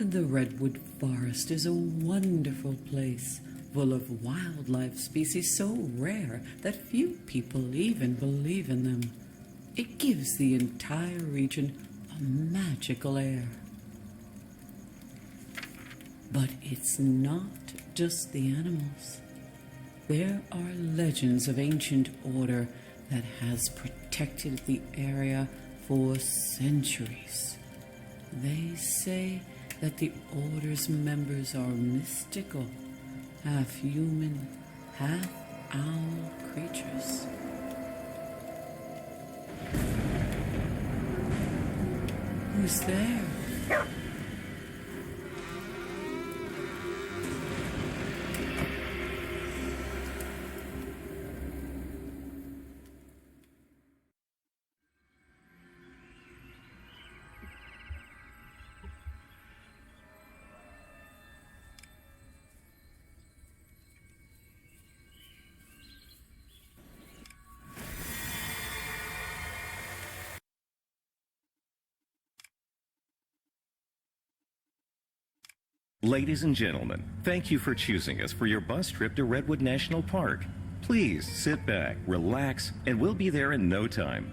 The Redwood Forest is a wonderful place, full of wildlife species so rare that few people even believe in them. It gives the entire region a magical air. But it's not just the animals. There are legends of ancient order that has protected the area for centuries. They say that the Order's members are mystical, half human, half owl creatures. Who's there? Ladies and gentlemen, thank you for choosing us for your bus trip to Redwood National Park. Please sit back, relax, and we'll be there in no time.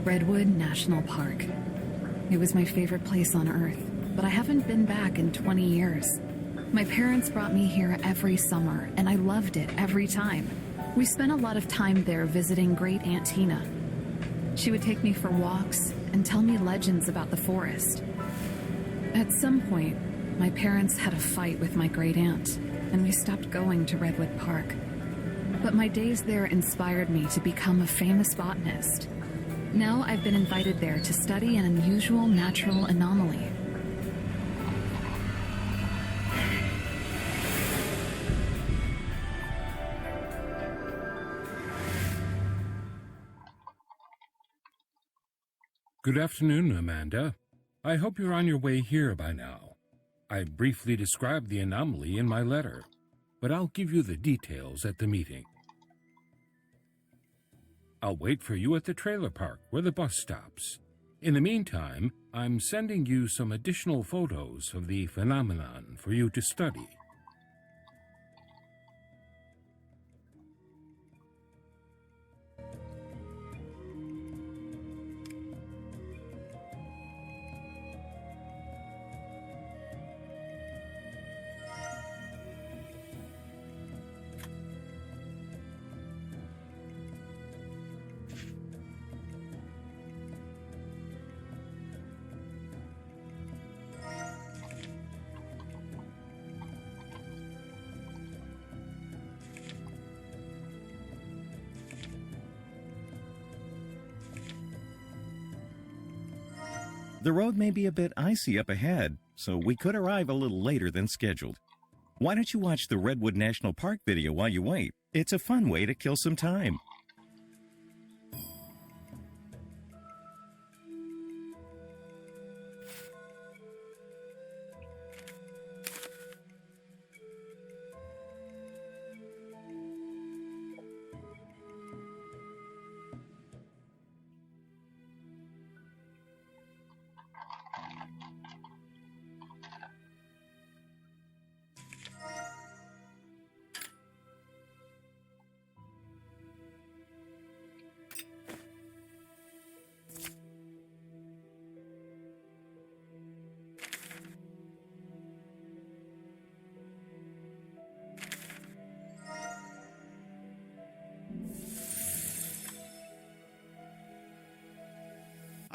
Redwood National Park. It was my favorite place on Earth, but I haven't been back in 20 years. My parents brought me here every summer, and I loved it every time. We spent a lot of time there visiting Great Aunt Tina. She would take me for walks and tell me legends about the forest. At some point, my parents had a fight with my great aunt, and we stopped going to Redwood Park. But my days there inspired me to become a famous botanist. Now I've been invited there to study an unusual natural anomaly. Good afternoon, Amanda. I hope you're on your way here by now. I briefly described the anomaly in my letter, but I'll give you the details at the meeting. I'll wait for you at the trailer park where the bus stops. In the meantime, I'm sending you some additional photos of the phenomenon for you to study. The road may be a bit icy up ahead, so we could arrive a little later than scheduled. Why don't you watch the Redwood National Park video while you wait? It's a fun way to kill some time.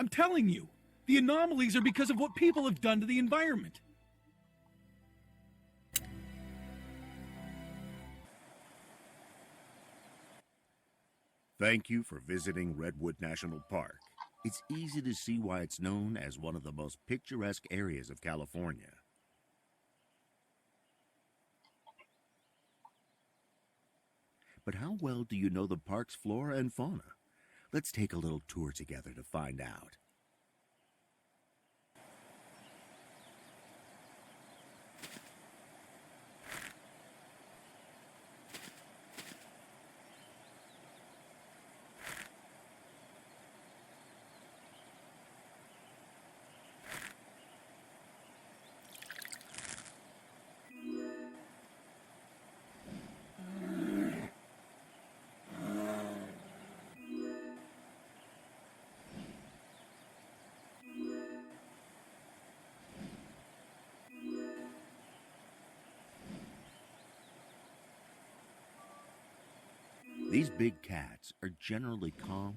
I'm telling you, the anomalies are because of what people have done to the environment. Thank you for visiting Redwood National Park. It's easy to see why it's known as one of the most picturesque areas of California. But how well do you know the park's flora and fauna? Let's take a little tour together to find out. These big cats are generally calm,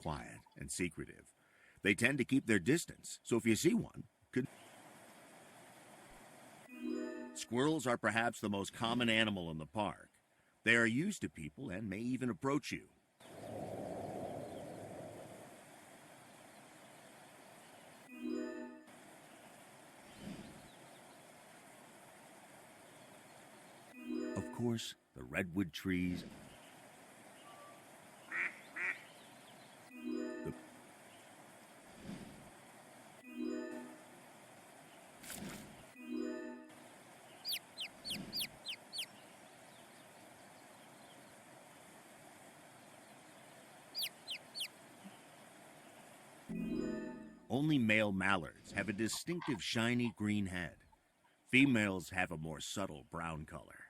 quiet, and secretive. They tend to keep their distance, so if you see one, Squirrels are perhaps the most common animal in the park. They are used to people and may even approach you. Of course, the redwood trees, only male mallards have a distinctive shiny green head. Females have a more subtle brown color.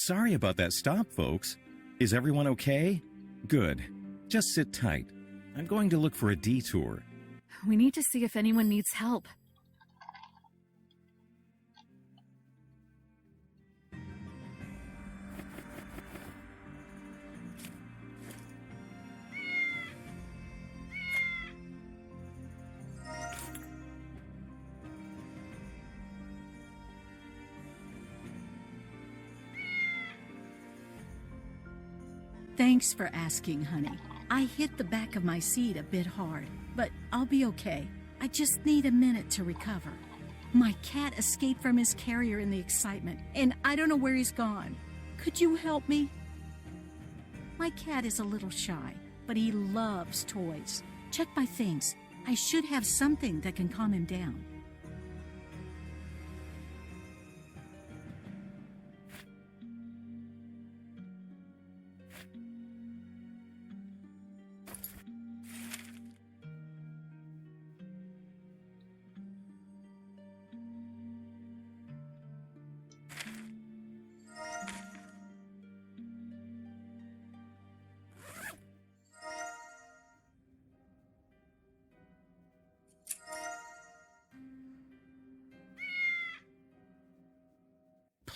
Sorry about that stop, folks. Is everyone okay? Good. Just sit tight. I'm going to look for a detour. We need to see if anyone needs help. Thanks for asking, honey. I hit the back of my seat a bit hard, but I'll be okay. I just need a minute to recover. My cat escaped from his carrier in the excitement, and I don't know where he's gone. Could you help me? My cat is a little shy, but he loves toys. Check my things. I should have something that can calm him down.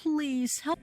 Please help.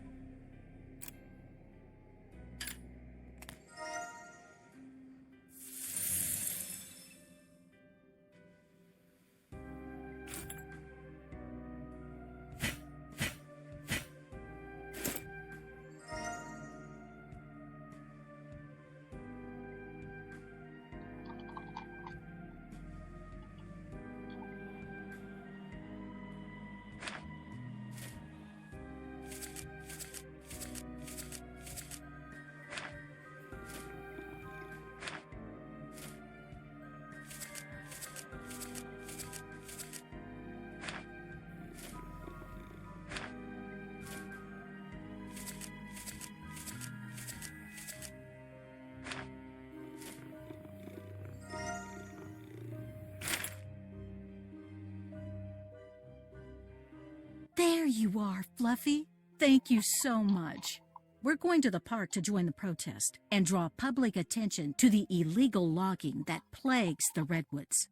There you are, Fluffy. Thank you so much. We're going to the park to join the protest and draw public attention to the illegal logging that plagues the redwoods.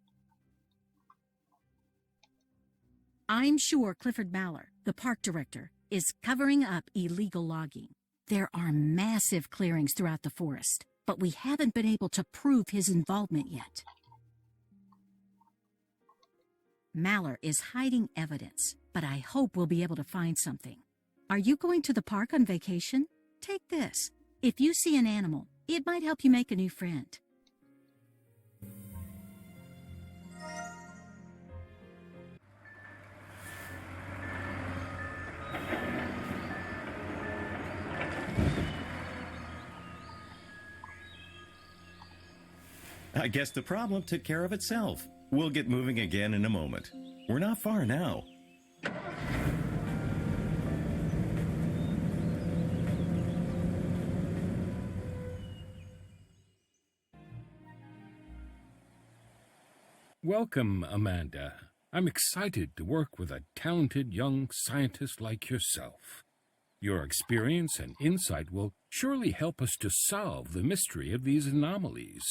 I'm sure Clifford Maller, the park director, is covering up illegal logging. There are massive clearings throughout the forest, but we haven't been able to prove his involvement yet. Maller is hiding evidence, but I hope we'll be able to find something. Are you going to the park on vacation? Take this. If you see an animal, it might help you make a new friend. I guess the problem took care of itself. We'll get moving again in a moment. We're not far now. Welcome, Amanda. I'm excited to work with a talented young scientist like yourself. Your experience and insight will surely help us to solve the mystery of these anomalies.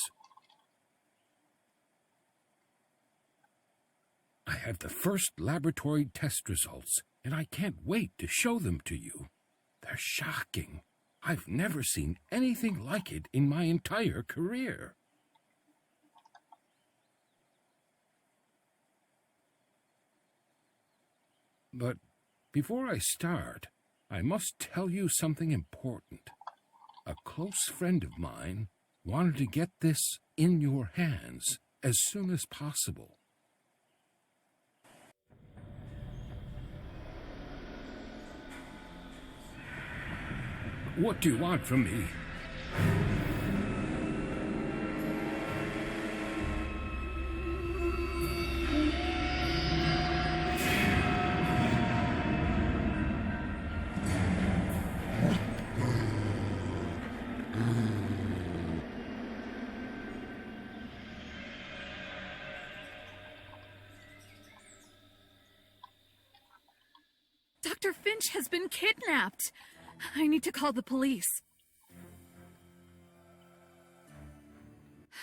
I have the first laboratory test results, and I can't wait to show them to you. They're shocking. I've never seen anything like it in my entire career. But before I start, I must tell you something important. A close friend of mine wanted to get this in your hands as soon as possible. What do you want from me? Dr. Finch has been kidnapped. I need to call the police.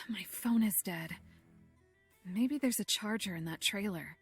My phone is dead. Maybe there's a charger in that trailer.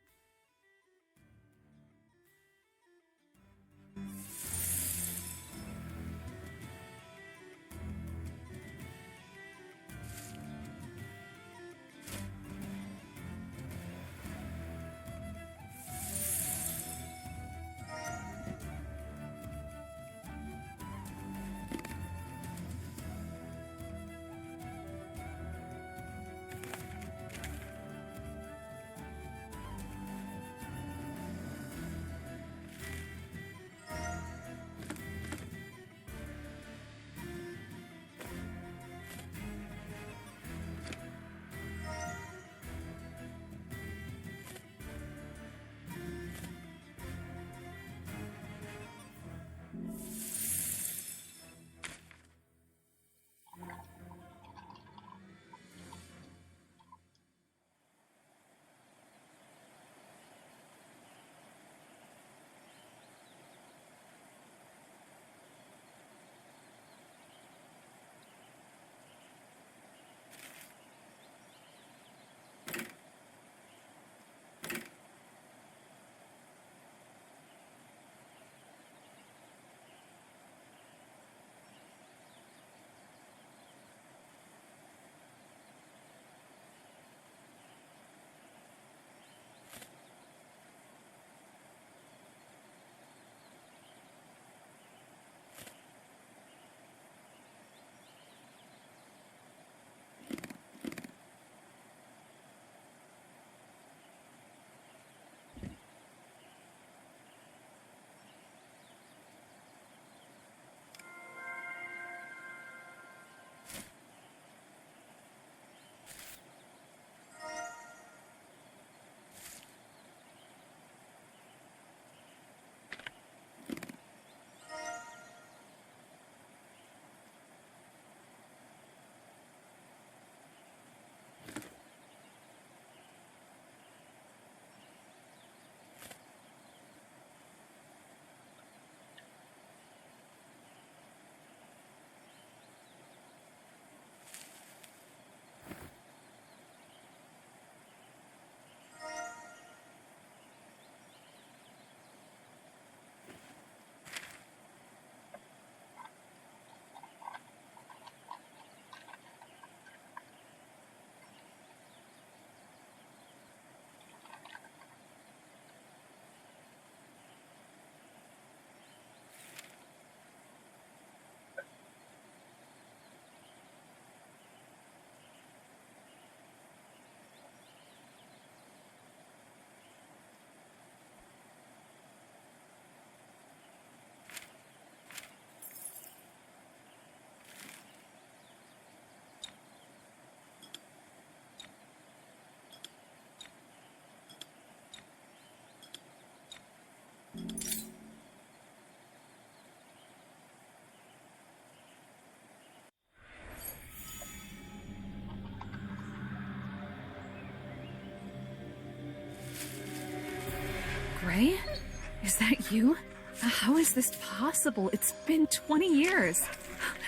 You? How is this possible? It's been 20 years.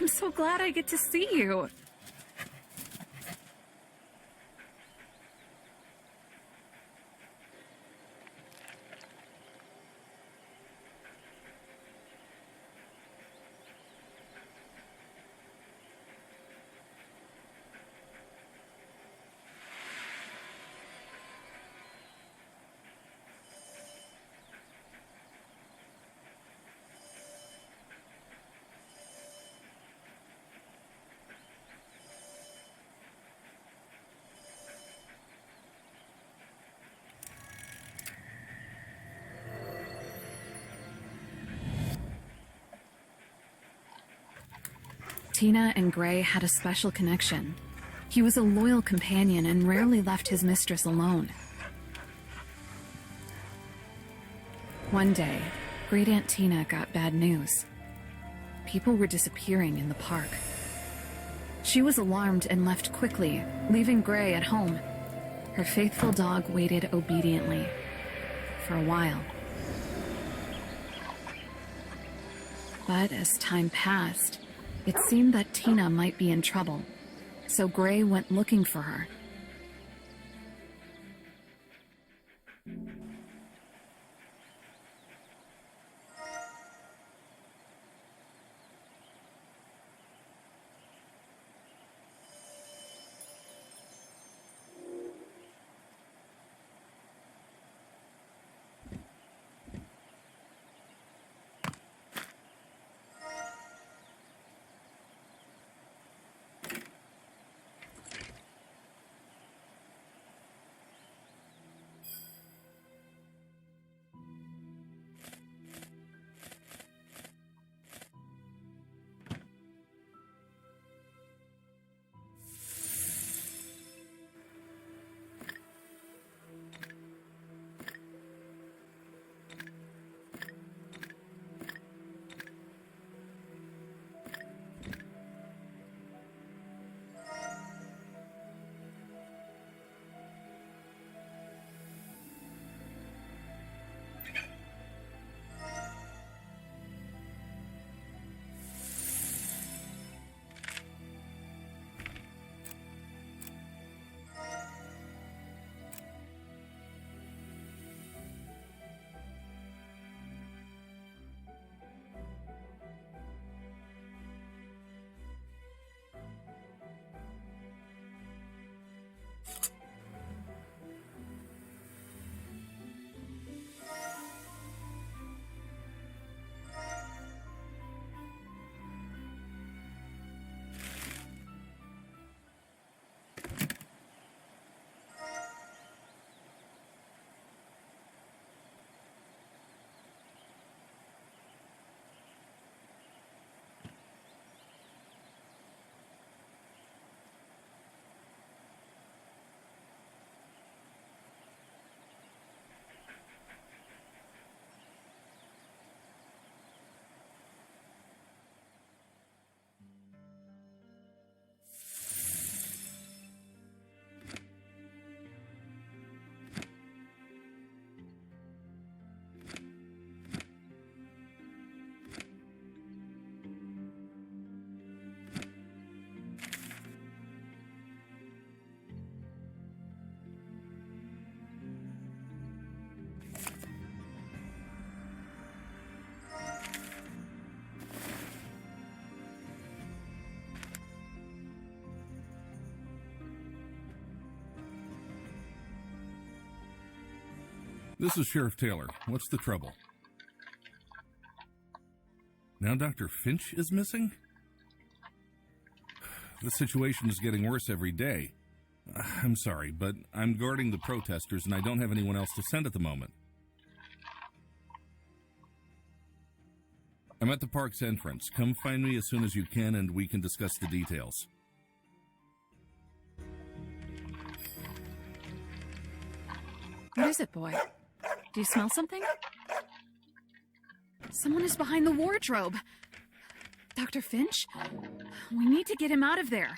I'm so glad I get to see you. Tina and Gray had a special connection. He was a loyal companion and rarely left his mistress alone. One day, Great Aunt Tina got bad news. People were disappearing in the park. She was alarmed and left quickly, leaving Gray at home. Her faithful dog waited obediently. For a while. But as time passed, it seemed that Tina might be in trouble, so Gray went looking for her. This is Sheriff Taylor. What's the trouble? Now Dr. Finch is missing? The situation is getting worse every day. I'm sorry, but I'm guarding the protesters and I don't have anyone else to send at the moment. I'm at the park's entrance. Come find me as soon as you can and we can discuss the details. What is it, boy? Do you smell something? Someone is behind the wardrobe. Dr. Finch? We need to get him out of there.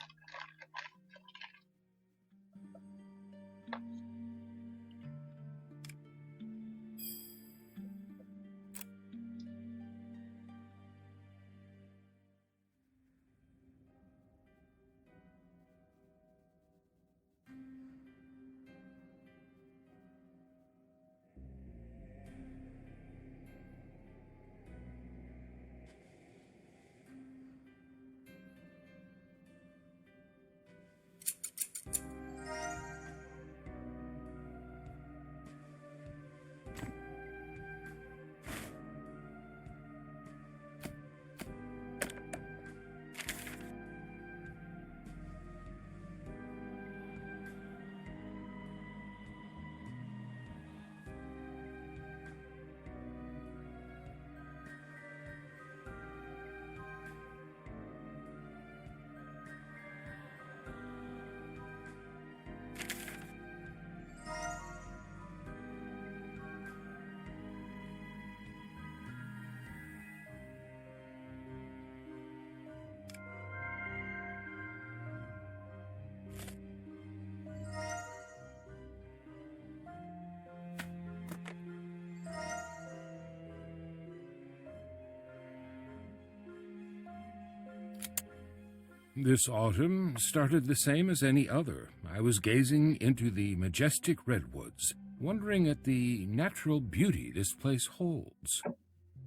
This autumn started the same as any other. I was gazing into the majestic redwoods, wondering at the natural beauty this place holds.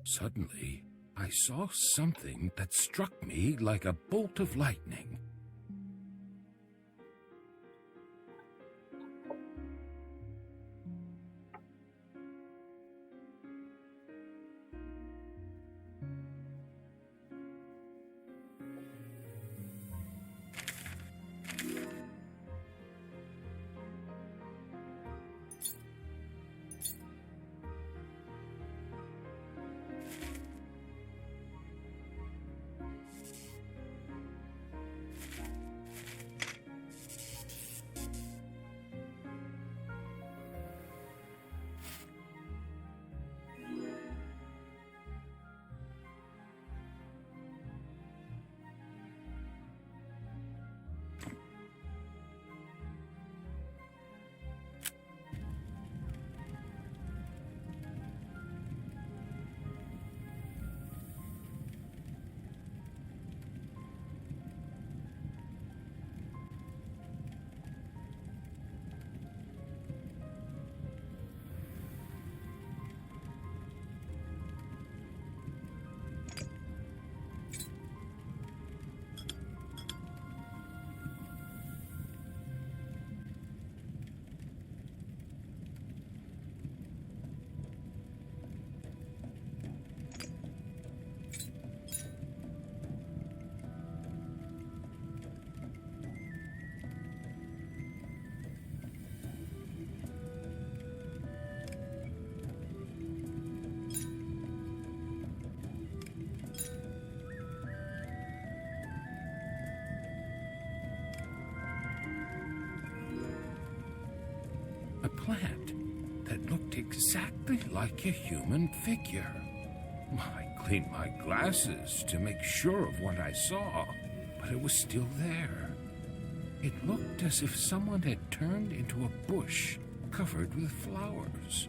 Suddenly, I saw something that struck me like a bolt of lightning. A plant that looked exactly like a human figure. I cleaned my glasses to make sure of what I saw, but it was still there. It looked as if someone had turned into a bush covered with flowers.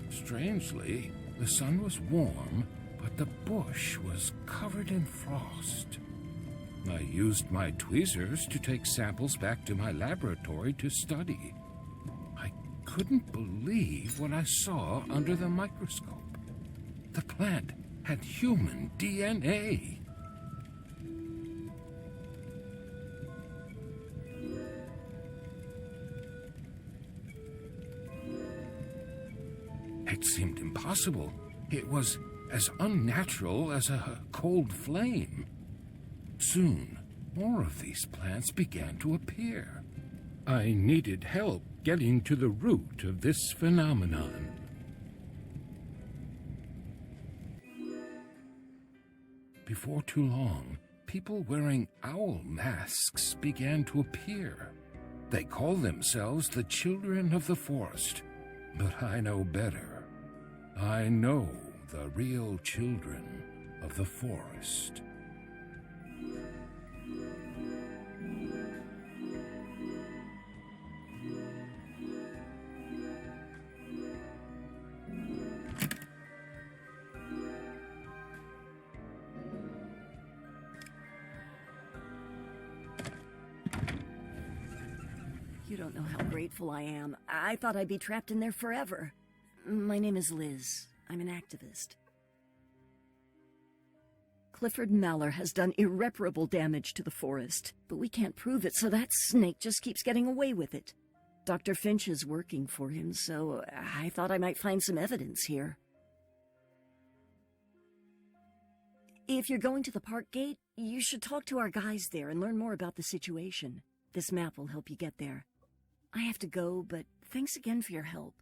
Strangely, the sun was warm, but the bush was covered in frost. I used my tweezers to take samples back to my laboratory to study. I couldn't believe what I saw under the microscope. The plant had human DNA. It seemed impossible. It was as unnatural as a cold flame. Soon, more of these plants began to appear. I needed help getting to the root of this phenomenon. Before too long, people wearing owl masks began to appear. They call themselves the children of the forest, but I know better. I know the real children of the forest. You don't know how grateful I am. I thought I'd be trapped in there forever. My name is Liz. I'm an activist. Clifford Maller has done irreparable damage to the forest, but we can't prove it, so that snake just keeps getting away with it. Dr. Finch is working for him, so I thought I might find some evidence here. If you're going to the park gate, you should talk to our guys there and learn more about the situation. This map will help you get there. I have to go, but thanks again for your help.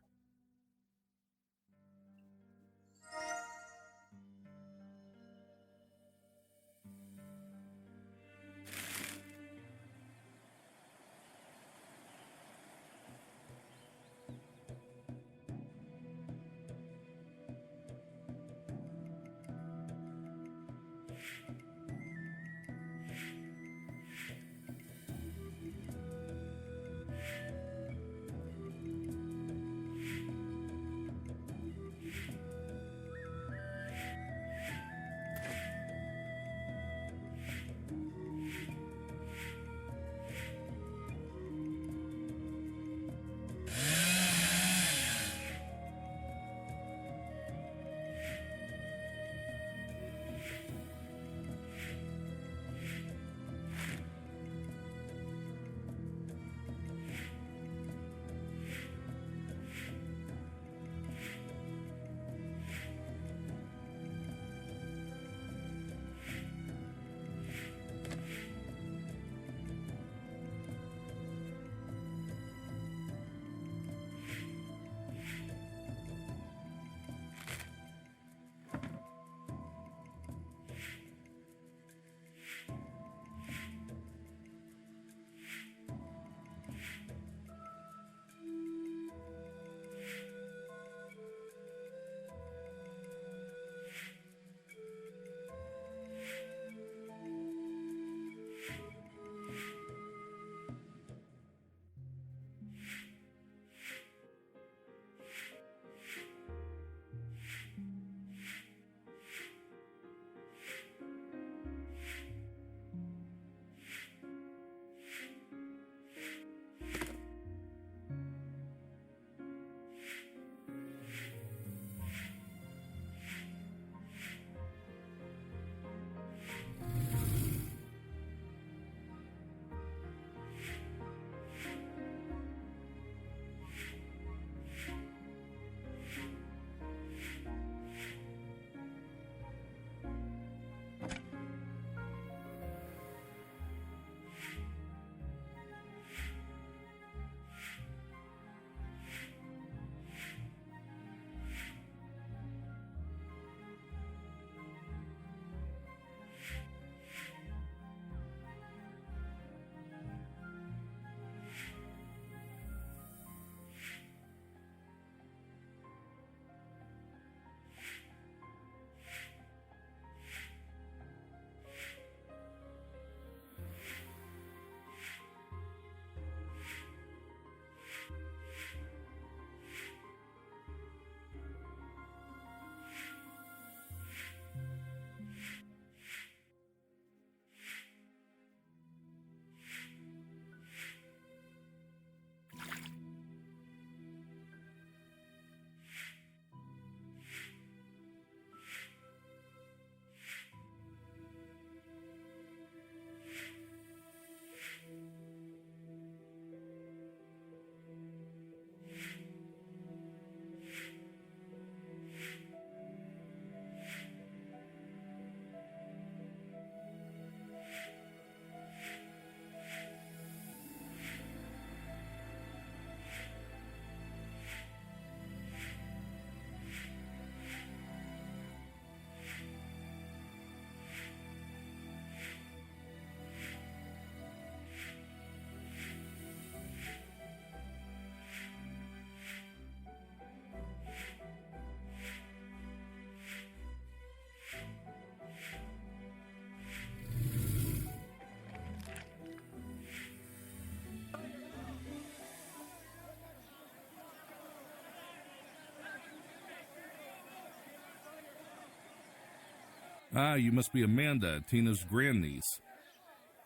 Ah, you must be Amanda, Tina's grandniece.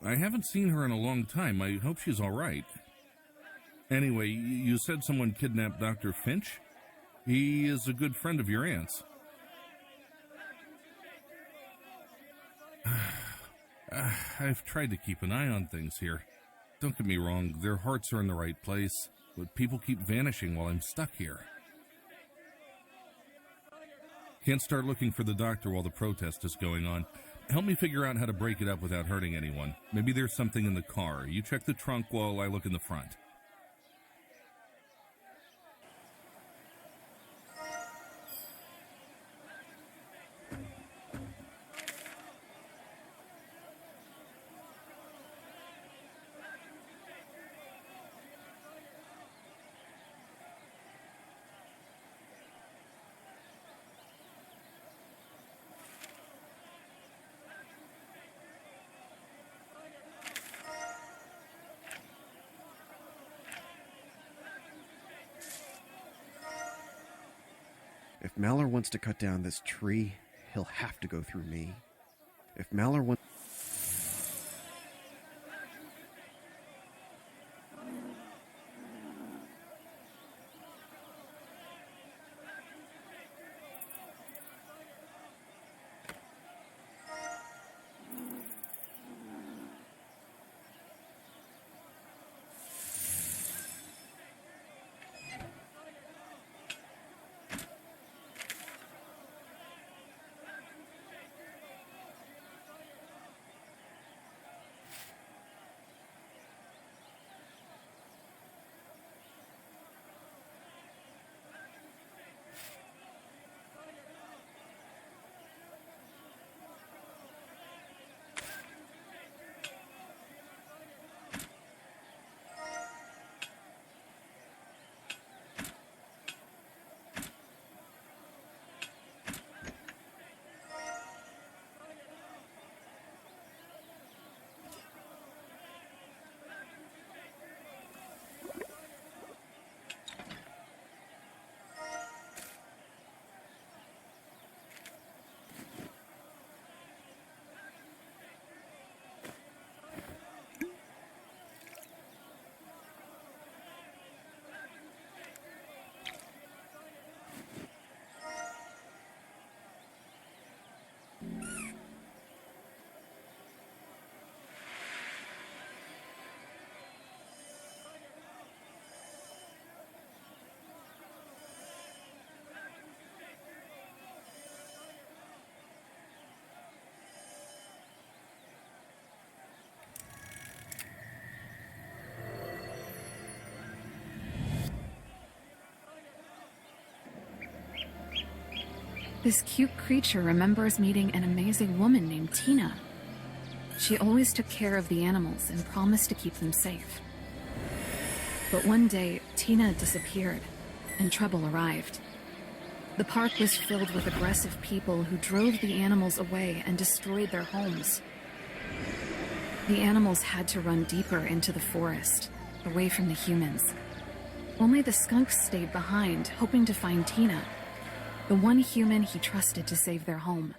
I haven't seen her in a long time. I hope she's all right. Anyway, you said someone kidnapped Dr. Finch? He is a good friend of your aunt's. I've tried to keep an eye on things here. Don't get me wrong, their hearts are in the right place, but people keep vanishing while I'm stuck here. Can't start looking for the doctor while the protest is going on. Help me figure out how to break it up without hurting anyone. Maybe there's something in the car. You check the trunk while I look in the front. If Mallor wants to cut down this tree, he'll have to go through me. If Mallor wants... This cute creature remembers meeting an amazing woman named Tina. She always took care of the animals and promised to keep them safe. But one day, Tina disappeared, and trouble arrived. The park was filled with aggressive people who drove the animals away and destroyed their homes. The animals had to run deeper into the forest, away from the humans. Only the skunks stayed behind, hoping to find Tina, the one human he trusted to save their home.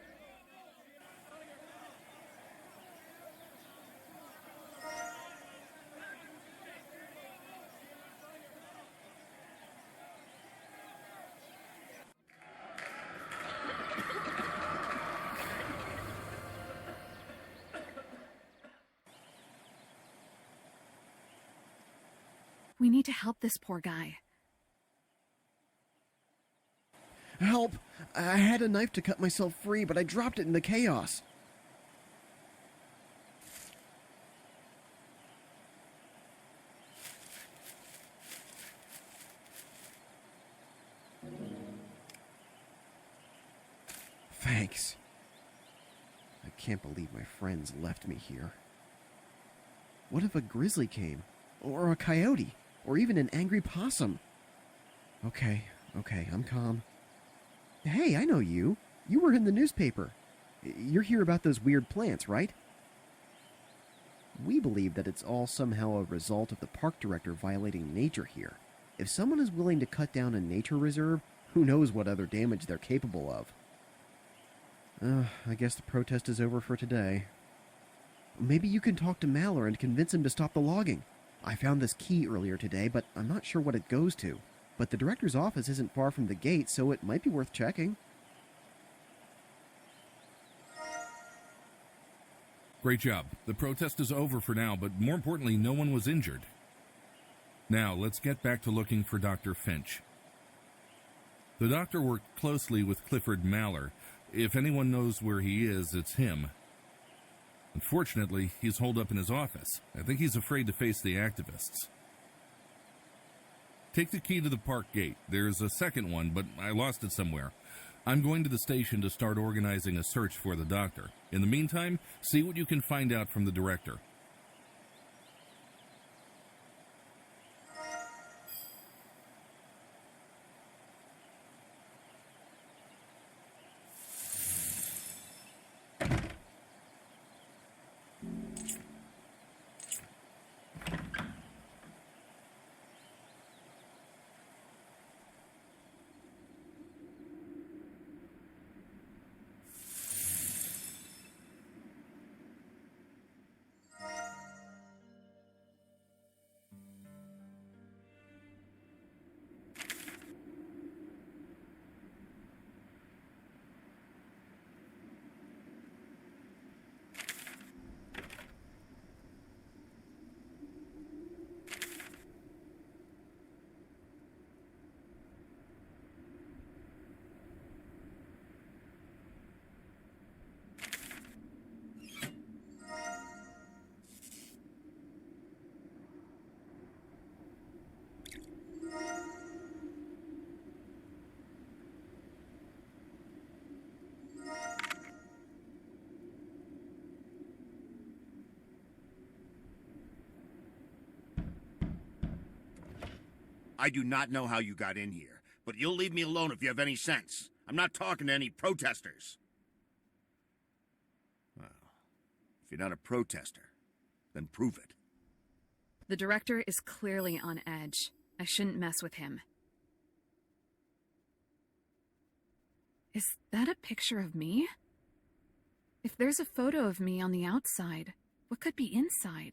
We need to help this poor guy. Help! I had a knife to cut myself free, but I dropped it in the chaos. Thanks. I can't believe my friends left me here. What if a grizzly came? Or a coyote? Or even an angry possum? Okay, I'm calm. Hey, I know you. You were in the newspaper. You're here about those weird plants, right? We believe that it's all somehow a result of the park director violating nature here. If someone is willing to cut down a nature reserve, who knows what other damage they're capable of. I guess the protest is over for today. Maybe you can talk to Maller and convince him to stop the logging. I found this key earlier today, but I'm not sure what it goes to. But the director's office isn't far from the gate, so it might be worth checking. Great job. The protest is over for now, but more importantly, no one was injured. Now, let's get back to looking for Dr. Finch. The doctor worked closely with Clifford Maller. If anyone knows where he is, it's him. Unfortunately, he's holed up in his office. I think he's afraid to face the activists. Take the key to the park gate. There's a second one, but I lost it somewhere. I'm going to the station to start organizing a search for the doctor. In the meantime, see what you can find out from the director. I do not know how you got in here, but you'll leave me alone if you have any sense. I'm not talking to any protesters. Well, if you're not a protester, then prove it. The director is clearly on edge. I shouldn't mess with him. Is that a picture of me? If there's a photo of me on the outside, what could be inside?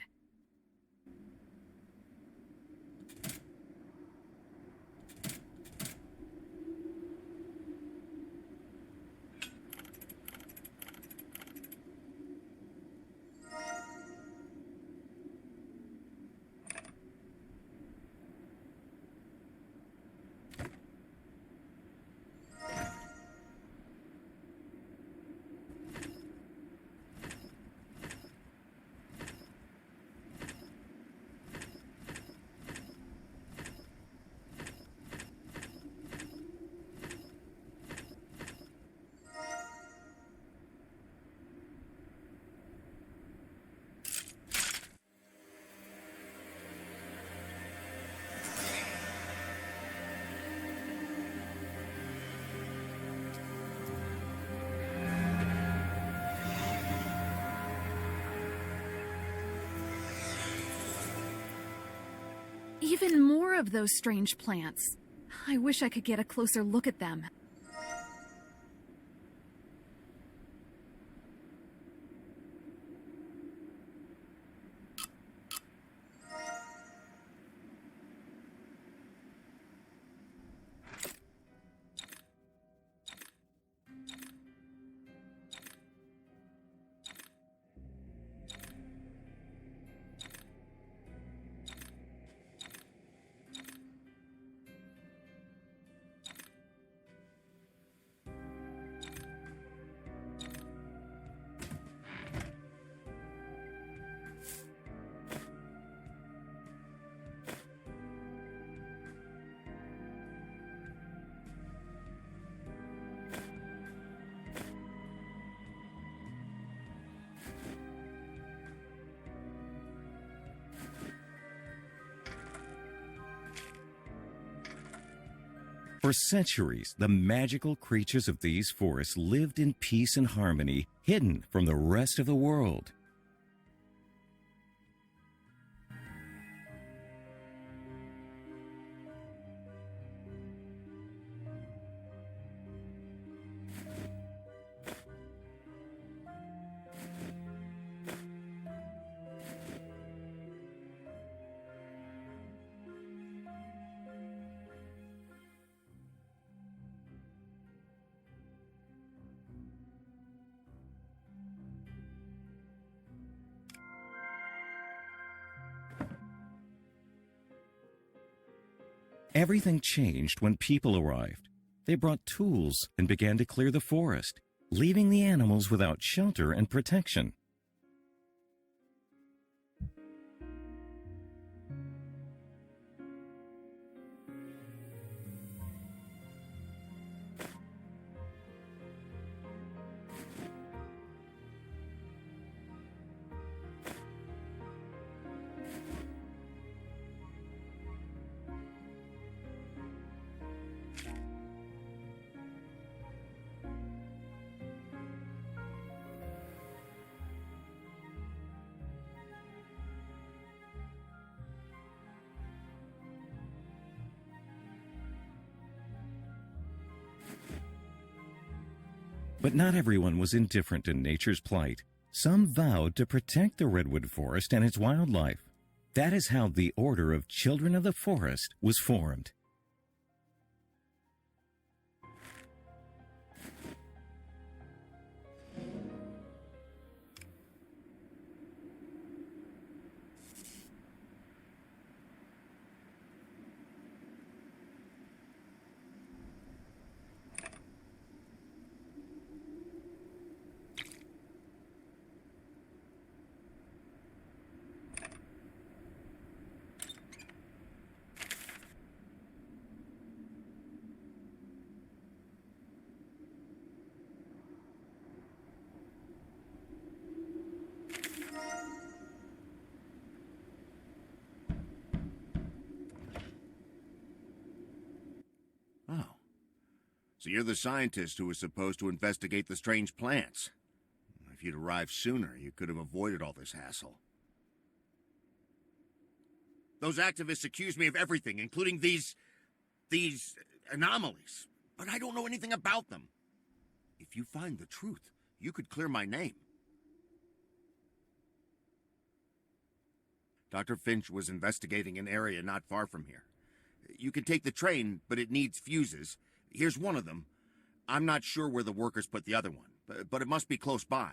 Even more of those strange plants. I wish I could get a closer look at them. For centuries, the magical creatures of these forests lived in peace and harmony, hidden from the rest of the world. Everything changed when people arrived. They brought tools and began to clear the forest, leaving the animals without shelter and protection. But not everyone was indifferent to nature's plight. Some vowed to protect the redwood forest and its wildlife. That is how the Order of Children of the Forest was formed. Oh. So you're the scientist who was supposed to investigate the strange plants. If you'd arrived sooner, you could have avoided all this hassle. Those activists accuse me of everything, including these anomalies. But I don't know anything about them. If you find the truth, you could clear my name. Dr. Finch was investigating an area not far from here. You can take the train, but it needs fuses. Here's one of them. I'm not sure where the workers put the other one, but it must be close by.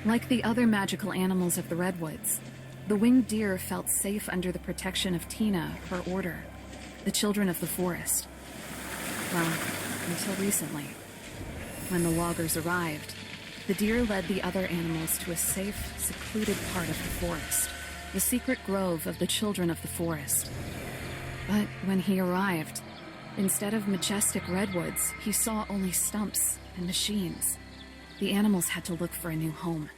Like the other magical animals of the Redwoods, the winged deer felt safe under the protection of Tina, her order, the children of the forest. Well, until recently. When the loggers arrived, the deer led the other animals to a safe, secluded part of the forest, the secret grove of the children of the forest. But when he arrived, instead of majestic redwoods, he saw only stumps and machines. The animals had to look for a new home.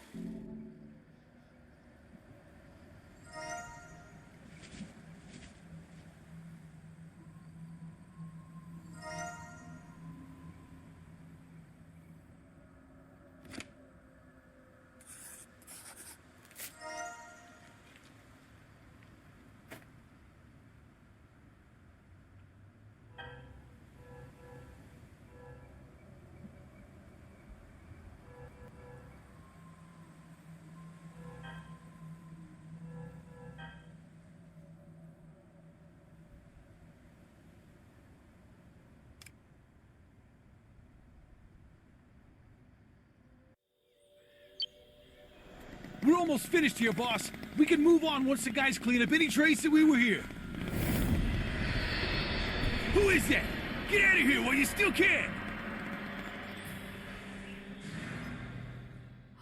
We're almost finished here, boss. We can move on once the guys clean up any trace that we were here. Who is that? Get out of here while you still can!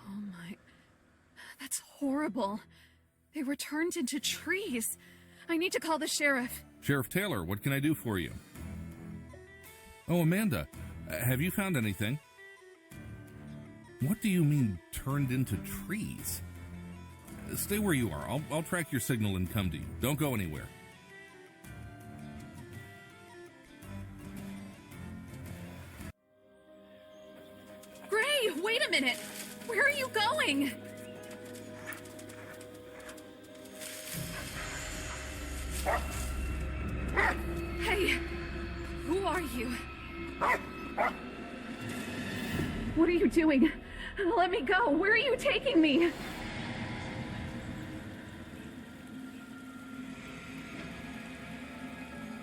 Oh my... That's horrible. They were turned into trees. I need to call the sheriff. Sheriff Taylor, what can I do for you? Oh, Amanda, have you found anything? What do you mean, turned into trees? Stay where you are. I'll track your signal and come to you. Don't go anywhere. Gray, wait a minute! Where are you going? Hey, who are you? What are you doing? Let me go. Where are you taking me?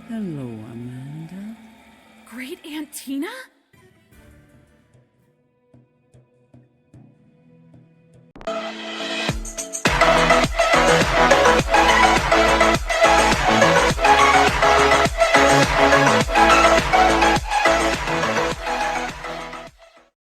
Hello, Amanda. Great Aunt Tina?